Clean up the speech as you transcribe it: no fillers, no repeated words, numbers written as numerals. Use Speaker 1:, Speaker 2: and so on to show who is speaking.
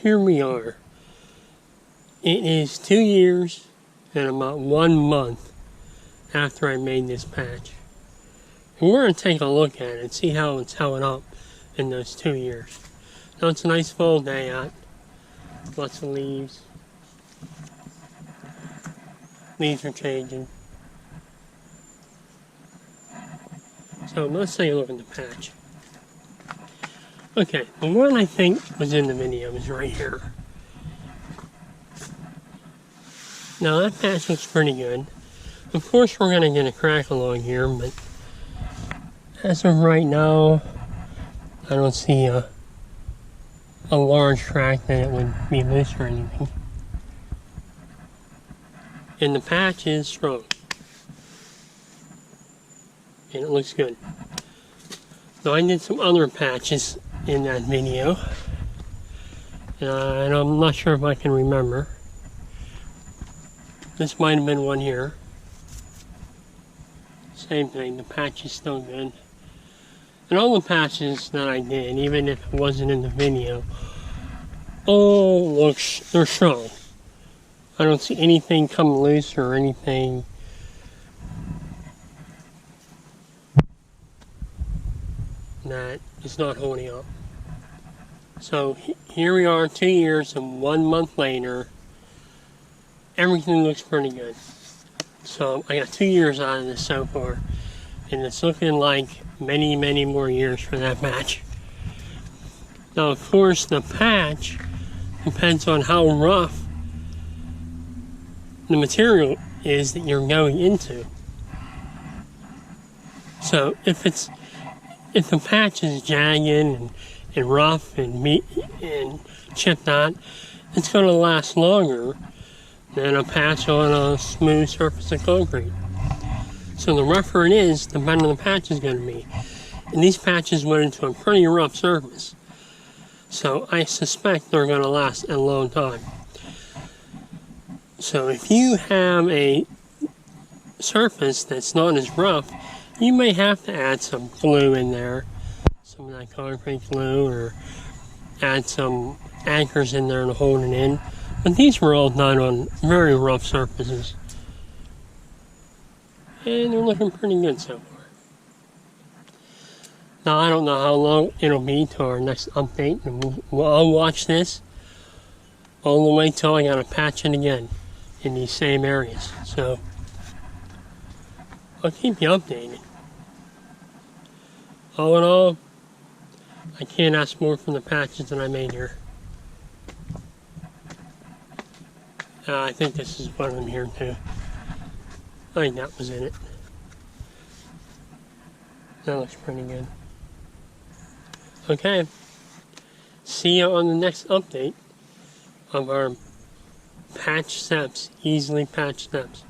Speaker 1: here we are. It is 2 years and about 1 month after I made this patch. And we're going to take a look at it and see how it's held up in those 2 years. Now it's a nice fall day out. Lots of leaves. Leaves are changing. So let's take a look at the patch. Okay, the one I think was in the video is right here. Now that patch looks pretty good. Of course we're going to get a crack along here, but as of right now, I don't see a large crack that it would be loose or anything. And the patch is strong. And it looks good. Now I did some other patches in that video. And I'm not sure if I can remember. This might have been one here. Same thing, the patch is still good. And all the patches that I did, even if it wasn't in the video, they're strong. I don't see anything come loose or anything that is not holding up. So here we are 2 years and 1 month later. Everything looks pretty good. So I got 2 years out of this so far. And it's looking like many, many more years for that patch. Now of course the patch depends on how rough the material is that you're going into. So if the patch is jagged and rough and chipped out, it's going to last longer than a patch on a smooth surface of concrete. So the rougher it is, the better the patch is going to be. And these patches went into a pretty rough surface. So I suspect they're going to last a long time. So if you have a surface that's not as rough, you may have to add some glue in there. Some of that concrete glue, or add some anchors in there to hold it in. But these were all done on very rough surfaces. And they're looking pretty good so far. Now I don't know how long it'll be to our next update. And I'll watch this all the way till I gotta patch it again in these same areas. So I'll keep you updated. All in all, I can't ask more from the patches that I made here. I think this is one of them here too. I think that was in it. That looks pretty good. Okay. See you on the next update of our patch steps, easily patched steps.